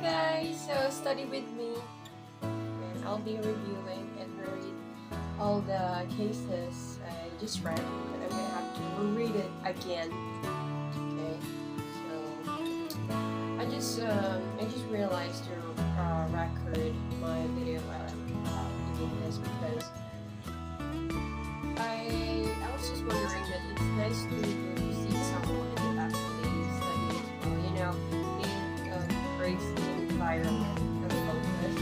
guys, so study with me and I'll be reviewing and read all the cases I just read, but I'm gonna have to read it again. Okay, so I just realized to record my video while I'm doing this because I was just wondering that it's nice to see someone that actually studies well, you know, it creates the environment of focus.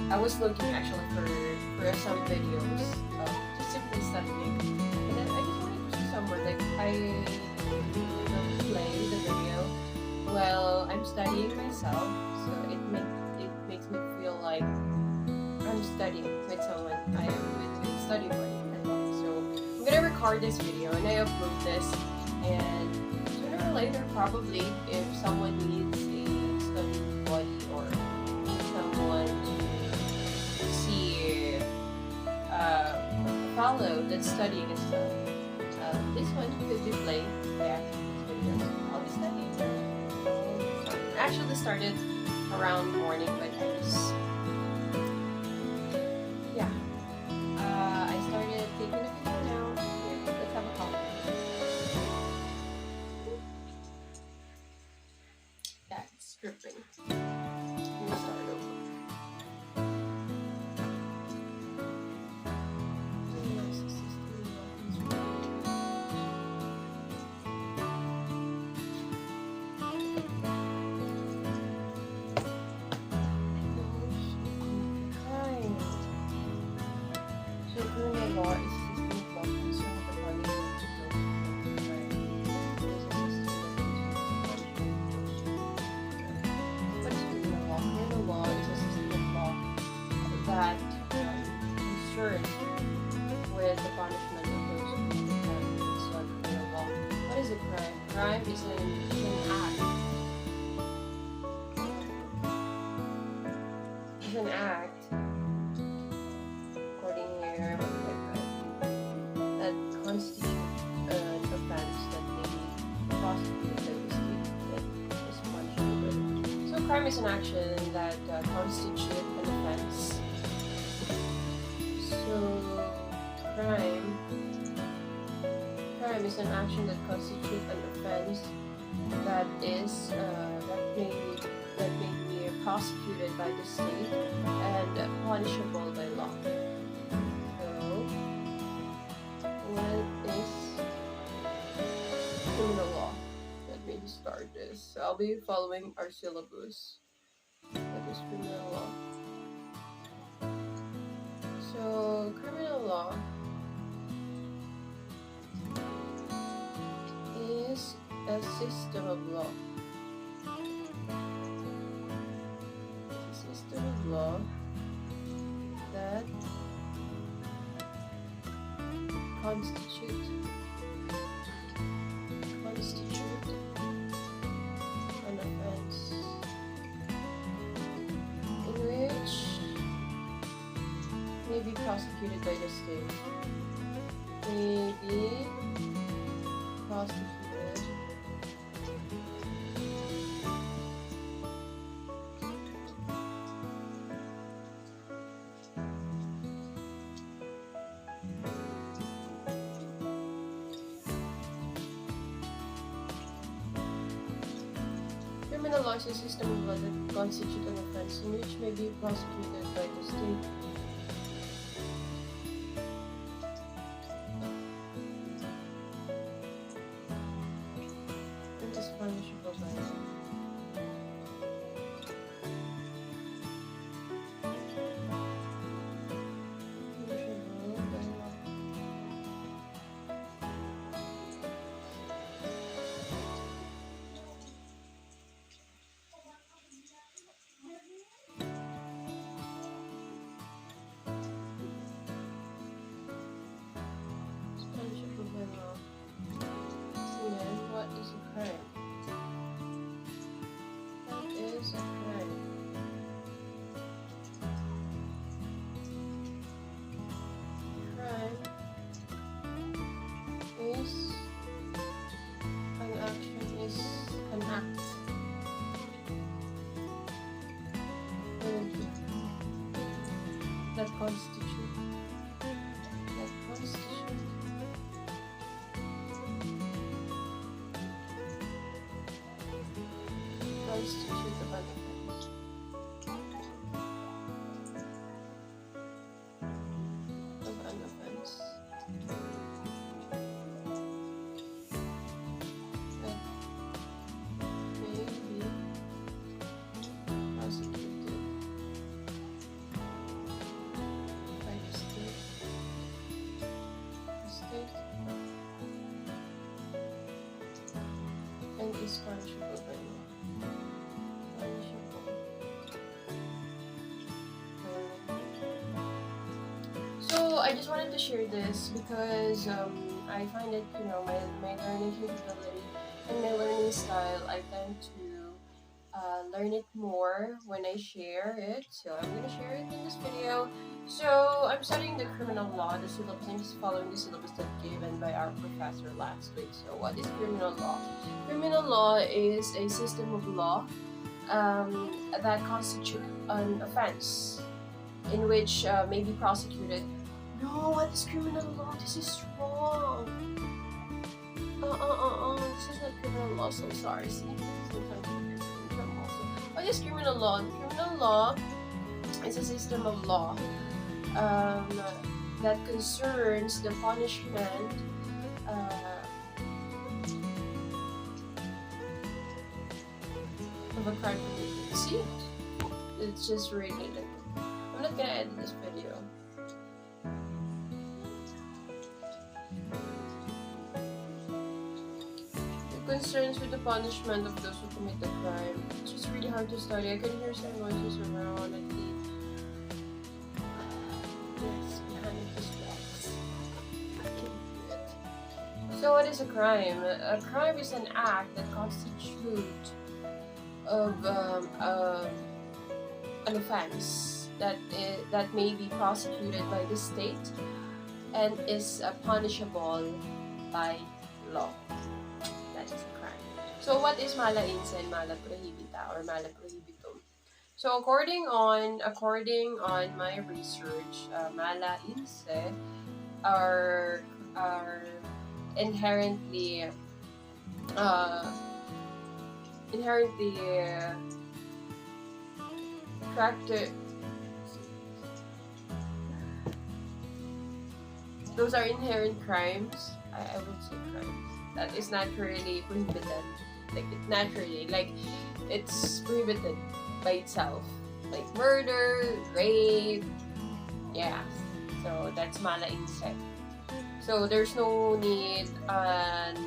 I was looking actually for some videos of just simply studying, and then I just wanted to see someone like I play the video while I'm studying myself, so it makes me feel like I'm studying with someone I am with a study buddy and all. So I'm gonna record this video and I upload this, and sooner or later probably if someone needs a study buddy or needs someone to see follow that's studying and stuff, this one could be played after this video. I'll be studying. I actually started around morning, but I just I started taking a video now. Here, let's have a coffee. Yeah, it's dripping. I'm gonna start over. So criminal law is a system of law concerned with the body of the crime. It is a system of what is criminal law? Criminal law is a system of law that concerns with the punishment of those who commit criminal law. What is a crime? Crime is an act. It's an act. That constitute an offense that may be prosecuted by the state that is punishable. So crime is an action that constitutes an offense. So crime is an action that constitutes an offense that is that may be prosecuted by the state and punishable by law. Criminal law. Let me start this. So I'll be following our syllabus. What is criminal law? So criminal law is a system of law. It's a system of law that constitute an offense in which may be prosecuted by the state. May be prosecuted Criminal law is a system of law that constitutes an offense in which may be prosecuted by the state. And is punishable by law. What is a crime? What is a crime? Crime is an action, is an act that constitute of an offense. And is punishable by law. So I just wanted to share this because I find it, my learning capability and my learning style, I tend to learn it more when I share it. So I'm gonna share it in this video. So I'm studying the criminal law, the syllabus. I'm just following the syllabus that given by our professor last week. So what is criminal law? Criminal law is a system of law that constitute an offense in which may be prosecuted. No, what is criminal law? This is wrong. This is not criminal law. So sorry. See, sometimes also. What is criminal law? Criminal law is a system of law that concerns the punishment of a crime committed. See, it's just rated. I'm not gonna edit this video. Concerns with the punishment of those who commit the crime. It's just really hard to study. I can hear some noises around at the yes, behind this box. I can hear it. So what is a crime? A crime is an act that constitutes of an offense that may be prosecuted by the state and is punishable by law. So what is mala insa and mala prohibita or mala prohibitum? So according on my research, mala insa are inherently character. Those are inherent crimes. I would say crimes that is naturally prohibited. Like it's naturally, like it's prohibited by itself, like murder, rape, yeah. So that's mala insa. So there's no need an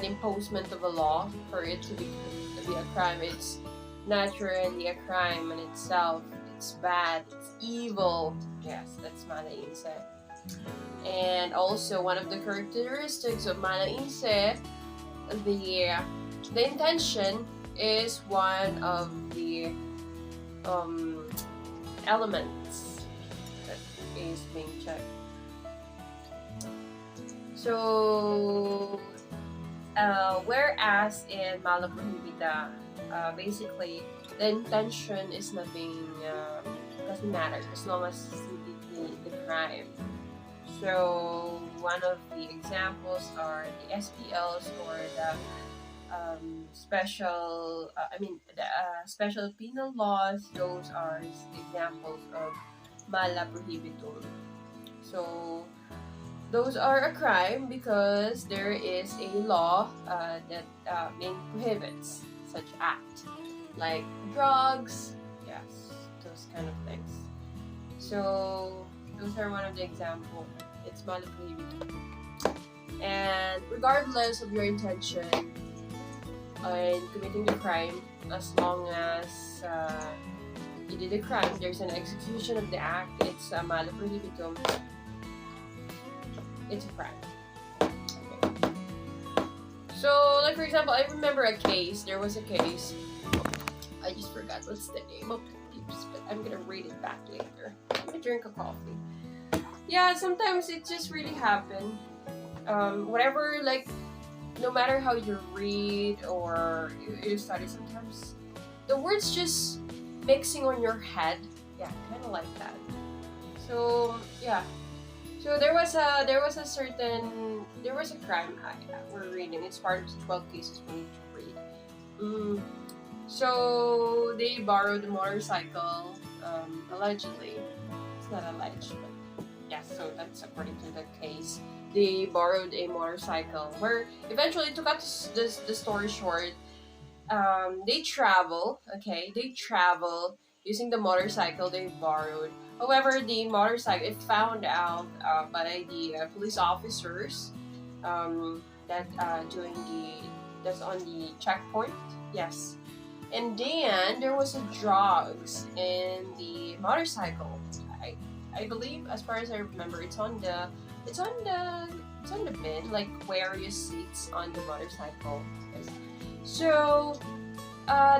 imposement of a law for it to be a crime. It's naturally a crime in itself. It's bad. It's evil. Yes, that's mala insa. And also one of the characteristics of mala insa, the intention is one of the elements that is being checked. So whereas in mala prohibita, basically the intention is nothing, doesn't matter as long as you did the crime. So one of the examples are the SPLs or the special penal laws. Those are examples of mala prohibitum. So those are a crime because there is a law that prohibits such act, like drugs, yes, those kind of things. So those are one of the examples. It's mala prohibitum. And regardless of your intention in committing the crime, as long as you did the crime, there's an execution of the act, it's mala prohibitum. It's a crime. Okay. So, like for example, I remember a case. There was a case. I just forgot what's the name of the tips, but I'm gonna read it back later. I'm gonna drink a coffee. Yeah, sometimes it just really happen. Whatever, like, no matter how you read or you study, sometimes the words just mixing on your head. Yeah, kind of like that. So yeah. So there was a crime we're reading. It's part of the 12 cases we need to read. Mm. So they borrowed a motorcycle, allegedly. It's not alleged, but yeah. So that's according to the case. They borrowed a motorcycle. Where eventually, to cut the story short, they travel. Okay, they travel using the motorcycle they borrowed. However, the motorcycle it found out by the police officers that doing that's on the checkpoint. Yes, and then there was a drugs in the motorcycle. I believe, as far as I remember, it's on the it's on the bin, like various seats on the motorcycle. Yes. So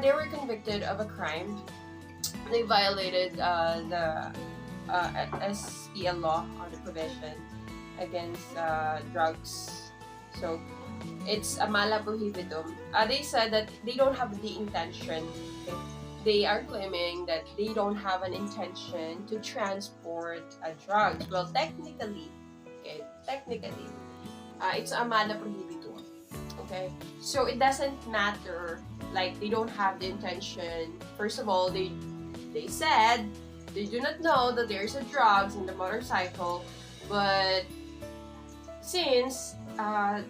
they were convicted of a crime. They violated the SEL law on the provision against drugs. So it's a mala prohibitum. They said that they don't have the intention. Okay? They are claiming that they don't have an intention to transport drugs. Well, technically, it's a mala prohibitum. Okay, so it doesn't matter. Like they don't have the intention. First of all, they said they do not know that there's a drugs in the motorcycle, but since the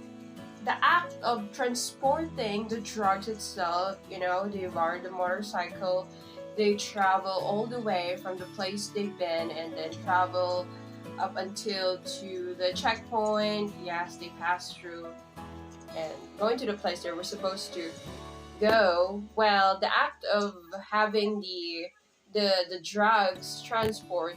act of transporting the drugs itself, you know, they borrow the motorcycle, they travel all the way from the place they've been and then travel up until to the checkpoint. Yes, they pass through and going to the place they were supposed to go. Well, the act of having the drugs transport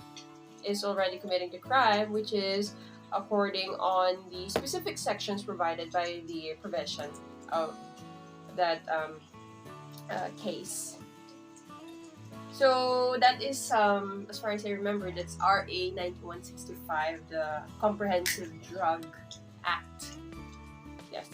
is already committing the crime, which is according on the specific sections provided by the provision of that case. So that is as far as I remember, that's RA 9165, the Comprehensive Drug Act. Yes.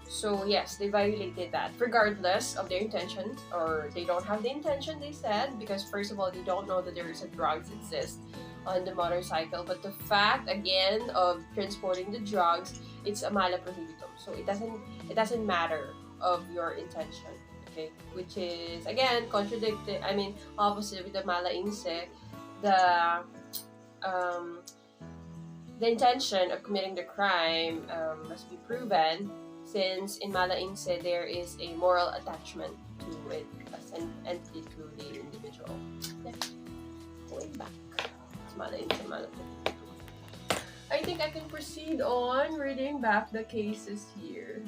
So yes, they violated that regardless of their intention, or they don't have the intention, they said, because first of all, they don't know that there is a drugs exist on the motorcycle. But the fact again of transporting the drugs, it's a mala prohibitum. So it doesn't matter of your intention. Okay, which is again contradicted. I mean, opposite with the mala inse, the intention of committing the crime must be proven, since in mala inse there is a moral attachment to it as an entity to the individual. Yeah. Going back, it's mala inse, mala inse. I think I can proceed on reading back the cases here.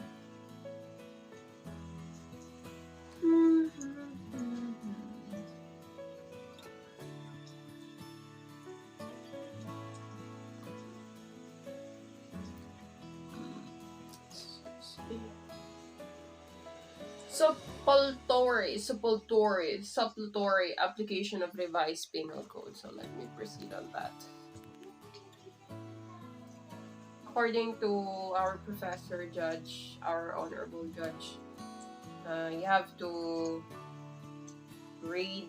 Supplementary application of revised penal code. So let me proceed on that. According to our professor judge, our honorable judge, you have to read,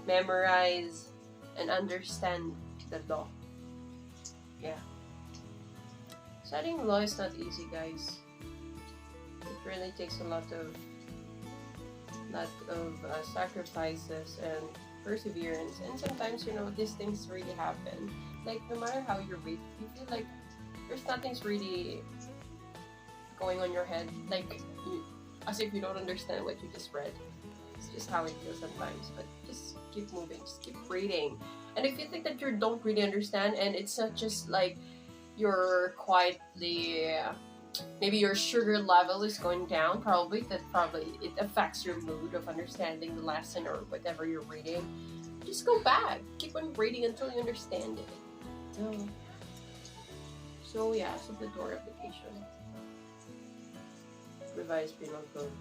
memorize, and understand the law. Yeah. Studying law is not easy, guys. It really takes a lot of sacrifices and perseverance, and sometimes, you know, these things really happen. Like, no matter how you read, you feel like there's nothing's really going on your head, like as if you don't understand what you just read. It's just how it feels sometimes, but just keep moving, just keep reading. And if you think that you don't really understand, and it's not just like you're quietly, maybe your sugar level is going down, probably it affects your mood of understanding the lesson or whatever you're reading. Just go back, keep on reading until you understand it. So yeah, supplementary application, revised penal code.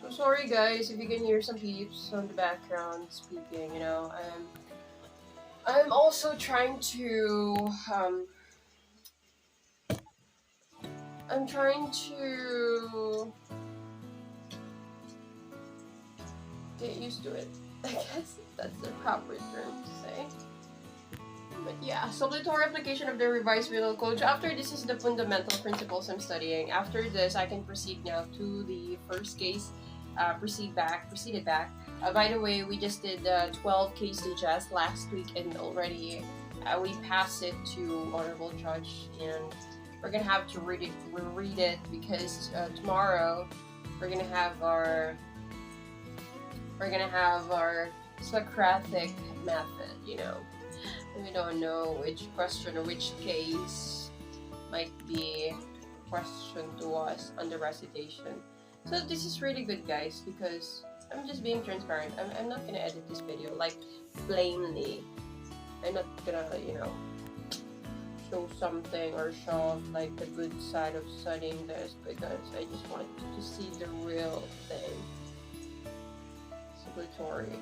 So sorry guys if you can hear some peeps on the background speaking. You know, I'm also trying to I'm trying to get used to it. I guess that's the proper term to say. But yeah, sublatory application of the revised penal code. So after this is the fundamental principles I'm studying. After this, I can proceed now to the first case. Proceeded back. By the way, we just did 12 case digest last week, and already we passed it to honorable judge, and we're gonna have to read it because tomorrow we're gonna have our Socratic method. You know, we don't know which question or which case might be a question to us on the recitation. So this is really good, guys, because I'm just being transparent. I'm not gonna edit this video like plainly. I'm not gonna, you know, show something or show off like the good side of studying this, because I just want you to see the real thing. Sublatory.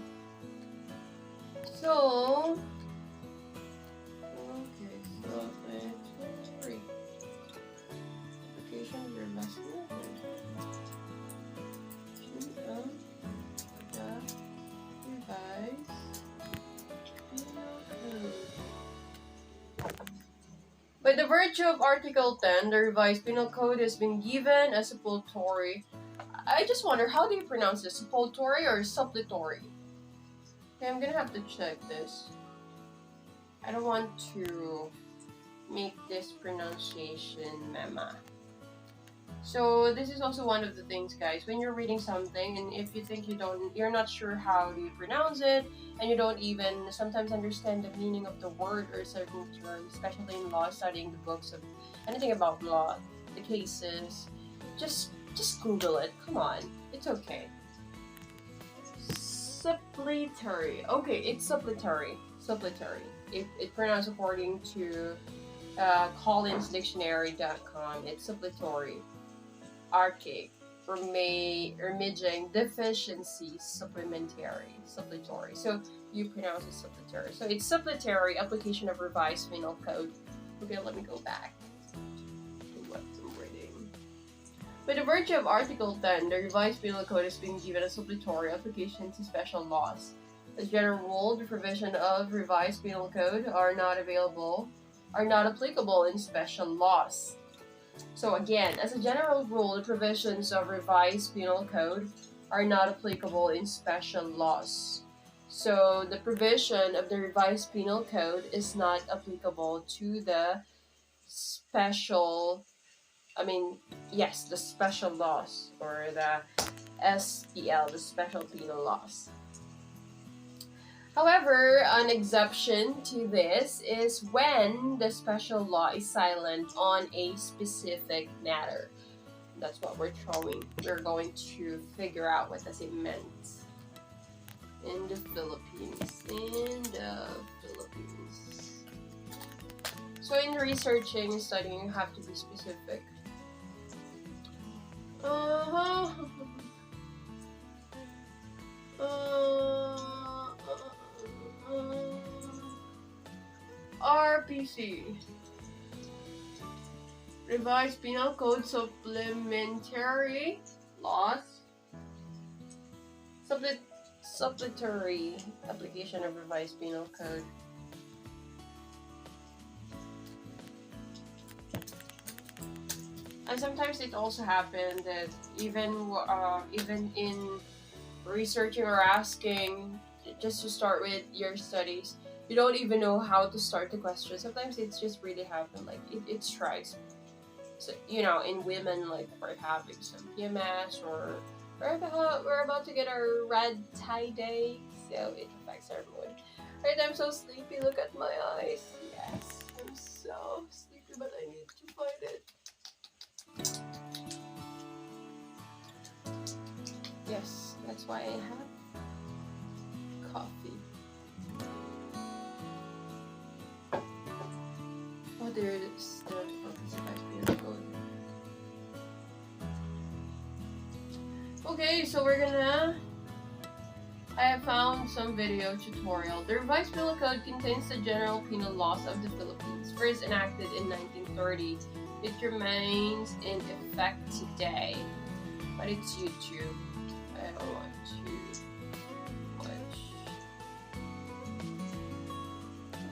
So, okay, sublatory. Application of your lesson. By the virtue of Article 10, the revised penal code has been given a sublatory. I just wonder, how do you pronounce this? Sublatory or sublatory? Okay, I'm gonna have to check this. I don't want to make this pronunciation mema. So this is also one of the things, guys, when you're reading something, and if you think you're not sure how you pronounce it, and you don't even sometimes understand the meaning of the word or certain terms, especially in law, studying the books of anything about law, the cases, just Google it. Come on, it's okay. Sublatory. Okay, it's sublatory. Sublatory. It pronounced according to collinsdictionary.com. It's sublatory. Archaic, remitting deficiency, supplementary, sublatory. So you pronounce it sublatory. So it's sublatory application of revised penal code. Okay, let me go back to what I'm reading. By the virtue of Article 10, the revised penal code is being given a sublatory application to special laws. As a general rule, the provision of revised penal code are not applicable in special laws. So again, as a general rule, the provisions of revised penal code are not applicable in special laws. So the provision of the revised penal code is not applicable to the special laws, or the SPL, the special penal laws. However, an exception to this is when the special law is silent on a specific matter. That's what we're going to figure out what does it meant in the Philippines. So in researching and studying, you have to be specific. RPC, Revised Penal Code Supplementary Laws, Sublatory application of Revised Penal Code. And sometimes it also happened that even in researching or asking just to start with your studies, you don't even know how to start the question. Sometimes it's just really happened, like it strikes. So, you know, in women, like we're having some PMS, or we're about to get our red tie day, so it affects our mood. Right, I'm so sleepy, look at my eyes. Yes, I'm so sleepy, but I need to find it. Yes, that's why I have coffee. Oh, there it is. The revised code. Okay, so I have found some video tutorial. The revised penal code contains the general penal laws of the Philippines, first enacted in 1930. It remains in effect today, but it's YouTube. I don't want to watch.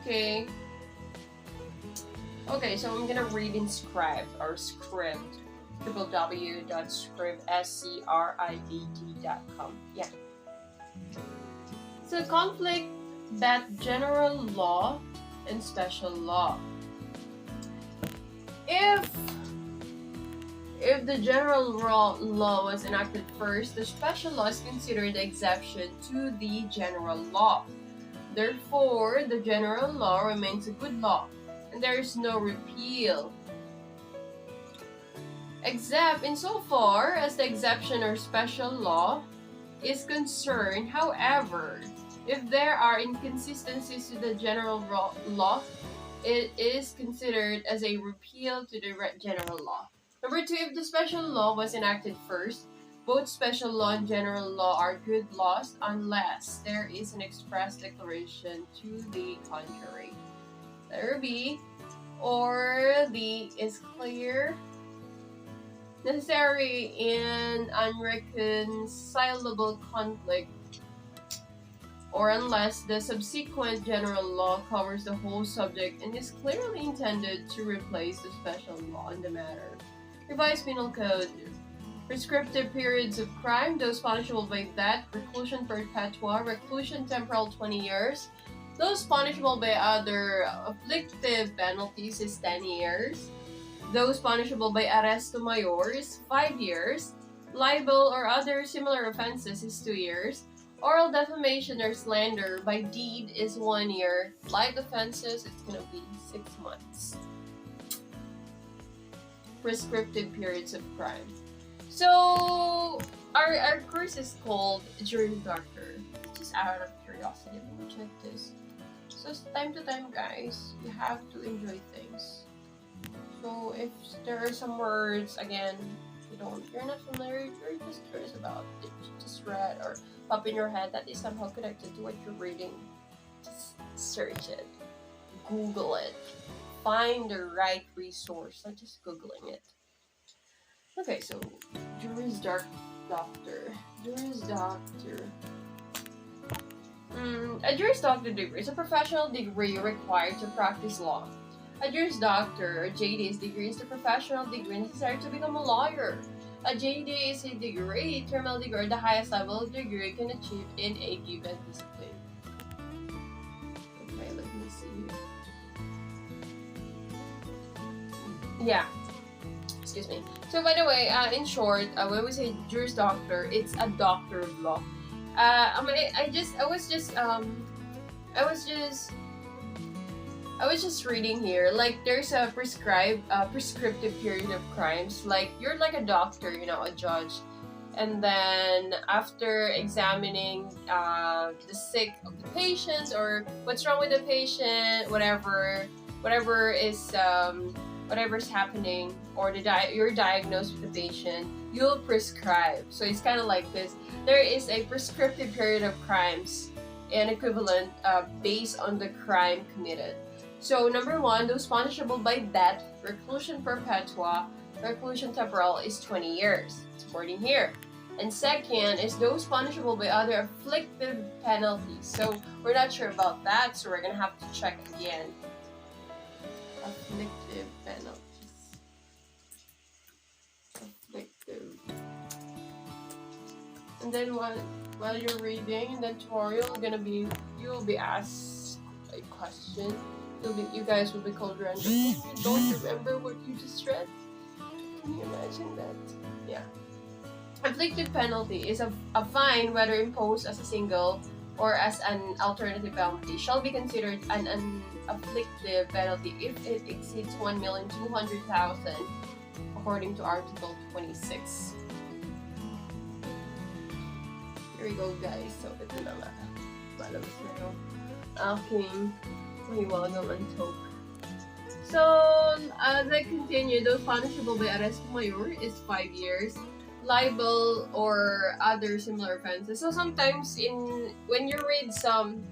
Okay. Okay, so I'm gonna read in script www.scribd.com. Yeah. So conflict that general law and special law. If the general law was enacted first, the special law is considered the exception to the general law. Therefore, the general law remains a good law, and there is no repeal, except insofar as the exception or special law is concerned. However, if there are inconsistencies to the general law, it is considered as a repeal to the general law. Number 2, if the special law was enacted first, both special law and general law are good laws unless there is an express declaration to the contrary. Letter B, or the is clear, necessary, and unreconcilable conflict, or unless the subsequent general law covers the whole subject and is clearly intended to replace the special law in the matter. Revised Penal Code. Prescriptive periods of crime, those punishable by death, reclusion perpetua, reclusion temporal 20 years. Those punishable by other afflictive penalties is 10 years. Those punishable by arresto mayor is 5 years. Libel or other similar offenses is 2 years. Oral defamation or slander by deed is 1 year. Light offenses, it's gonna be 6 months. Prescriptive periods of crime. So our course is called Juris Doctor. Just out of curiosity, let me check this. So time to time, guys, you have to enjoy things. So if there are some words, again, you're not familiar, you're just curious about it, you just read or pop in your head that is somehow connected to what you're reading, just search it, Google it, find the right resource, not just Googling it. Okay, so Juris Doctor. Juris Doctor. A Juris Doctor degree is a professional degree required to practice law. A Juris Doctor, or JD, degree is the professional degree necessary to become a lawyer. A JD is a degree, terminal degree, or the highest level of degree you can achieve in a given discipline. Okay, let me see. Yeah. Excuse me. So by the way, in short, when we say Juris Doctor, it's a doctor of law. I was just reading here, like there's a prescriptive period of crimes. Like you're like a doctor, a judge, and then after examining the sick of the patient or what's wrong with the patient, whatever's happening, or you're diagnosed with the patient, you'll prescribe. So it's kind of like this. There is a prescriptive period of crimes, an equivalent based on the crime committed. So number 1, those punishable by death, reclusion perpetua, reclusion temporal is 20 years. It's according here. And second is those punishable by other afflictive penalties. So we're not sure about that, so we're gonna have to check again. Afflictive penalties. Afflictive. And then while you're reading the tutorial, you will be asked a question. You guys will be called random. You don't remember what you just read? Can you imagine that? Yeah. Afflictive penalty is a fine, whether imposed as a single or as an alternative penalty, shall be considered an afflictive penalty if it exceeds 1,200,000, according to Article 26. Here we go, guys. So ito na nga. Malabas na yung aking mahiwagang antok. So, as I continue, those punishable by arresto mayor is 5 years. Libel or other similar offenses. So sometimes when you read some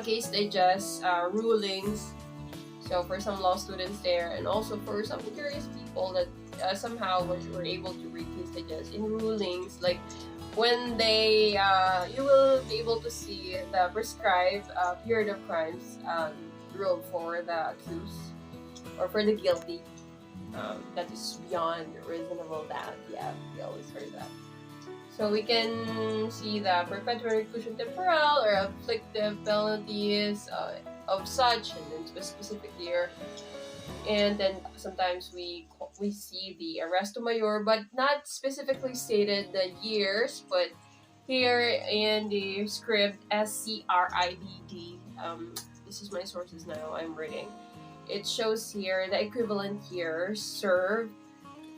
case digest rulings, So for some law students there, and also for some curious people that somehow were able to read cases in rulings, like when they you will be able to see the prescribed period of crimes ruled for the accused or for the guilty. That is beyond reasonable doubt. Yeah, we always heard that. So we can see the perpetual reclusion temporal or afflictive penalties of such, and then specific year. And then sometimes we see the arresto mayor, but not specifically stated the years, but here in the script SCRIDD, this is my sources now I'm reading. It shows here the equivalent years served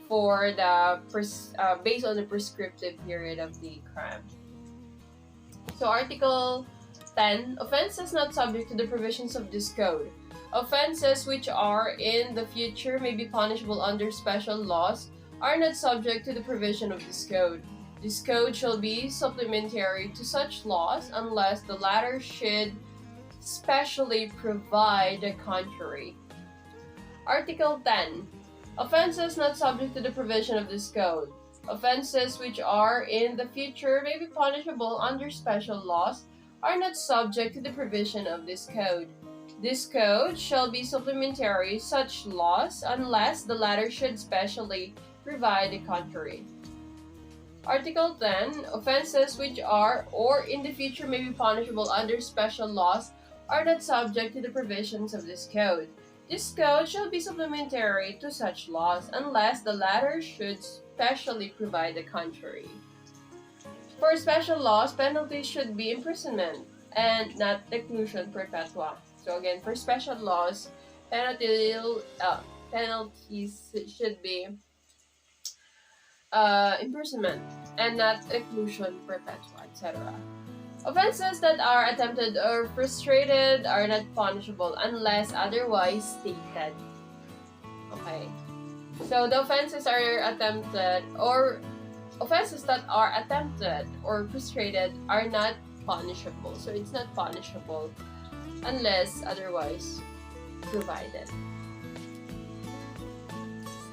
for the based on the prescriptive period of the crime. So Article 10, offenses not subject to the provisions of this code. Offenses which are in the future may be punishable under special laws are not subject to the provision of this code. This code shall be supplementary to such laws unless the latter should specially provide the contrary. Article 10. Offenses not subject to the provision of this code. Offenses which are in the future may be punishable under special laws are not subject to the provision of this code. This code shall be supplementary to such laws unless the latter should specially provide the contrary. Article 10. Offenses which are or in the future may be punishable under special laws are not subject to the provisions of this code. This code shall be supplementary to such laws unless the latter should specially provide the contrary. For special laws, penalties should be imprisonment and not reclusion perpetua. So again, for special laws, penalties should be imprisonment and not reclusion perpetua, etc. Offenses that are attempted or frustrated are not punishable unless otherwise stated. Okay. So the offenses are attempted or offenses that are attempted or frustrated are not punishable. So it's not punishable unless otherwise provided.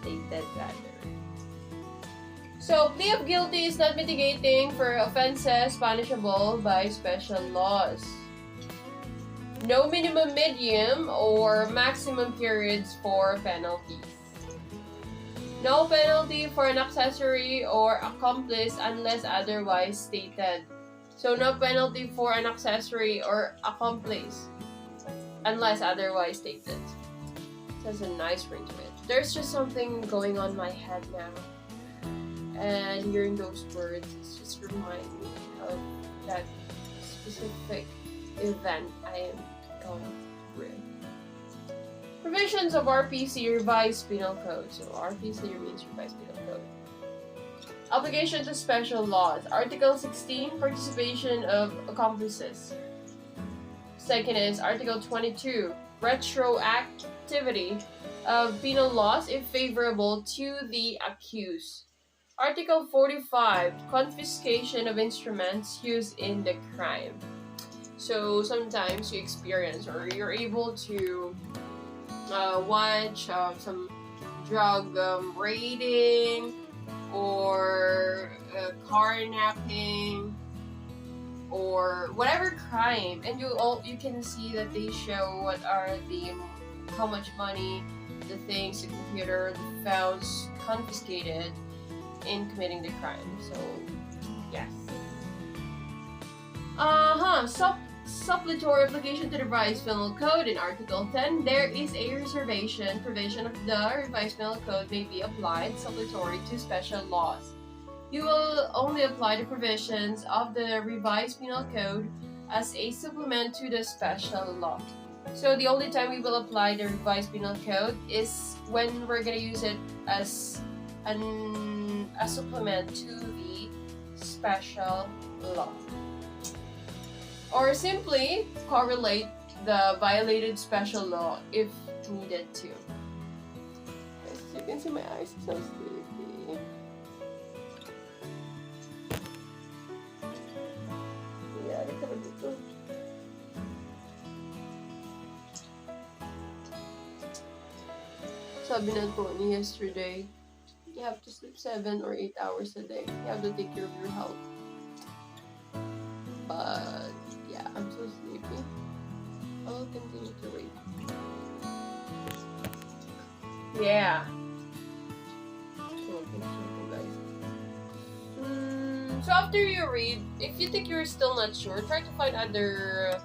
Stated rather. So, plea of guilty is not mitigating for offenses punishable by special laws. No minimum, medium, or maximum periods for penalties. No penalty for an accessory or accomplice unless otherwise stated. So, no penalty for an accessory or accomplice unless otherwise stated. It has a nice ring to it. There's just something going on in my head now. And hearing those words, it just reminds me of that specific event I am going through. Provisions of RPC, Revised Penal Code. So RPC means Revised Penal Code. Application to special laws. Article 16, participation of accomplices. Second is Article 22, retroactivity of penal laws if favorable to the accused. Article 45, confiscation of instruments used in the crime. So sometimes you experience or you're able to watch some drug raiding or carnapping or whatever crime, and you can see that they show what are how much money, the things, the computer, the files confiscated in committing the crime. So, yes. Supplementary application to the Revised Penal Code. In Article 10, there is a reservation provision of the Revised Penal Code may be applied supplementary to special laws. You will only apply the provisions of the Revised Penal Code as a supplement to the special law. So the only time we will apply the Revised Penal Code is when we're going to use it as a supplement to the special law. Or simply correlate the violated special law if needed to. As you can see, my eyes are so sleepy. Yeah, sabi na Tony yesterday, you have to sleep 7 or 8 hours a day. You have to take care of your health. But yeah, I'm so sleepy. I'll continue to read. Yeah. So after you read, if you think you're still not sure, try to find other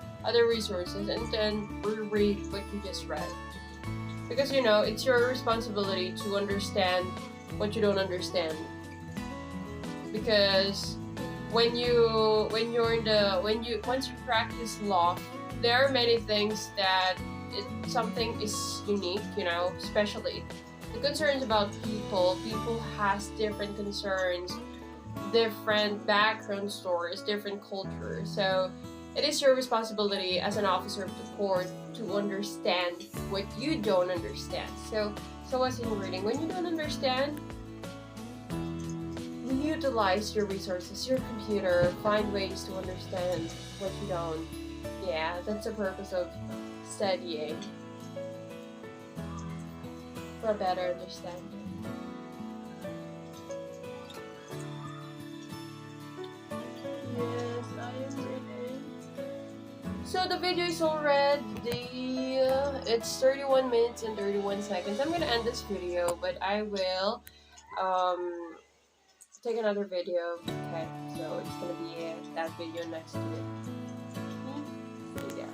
resources and then reread what you just read. Because you know, it's your responsibility to understand what you don't understand. Because once you practice law, there are many things that something is unique, you know, especially the concerns about people. People has different concerns, different background stories, different cultures. So it is your responsibility as an officer of the court to understand what you don't understand. So as in reading, when you don't understand, utilize your resources, your computer, find ways to understand what you don't. Yeah, that's the purpose of studying, for a better understanding. Yes, I am reading. So the video is already, it's 31 minutes and 31 seconds. I'm gonna end this video, but I will take another video. Okay, so it's gonna be that video next to it. See ya.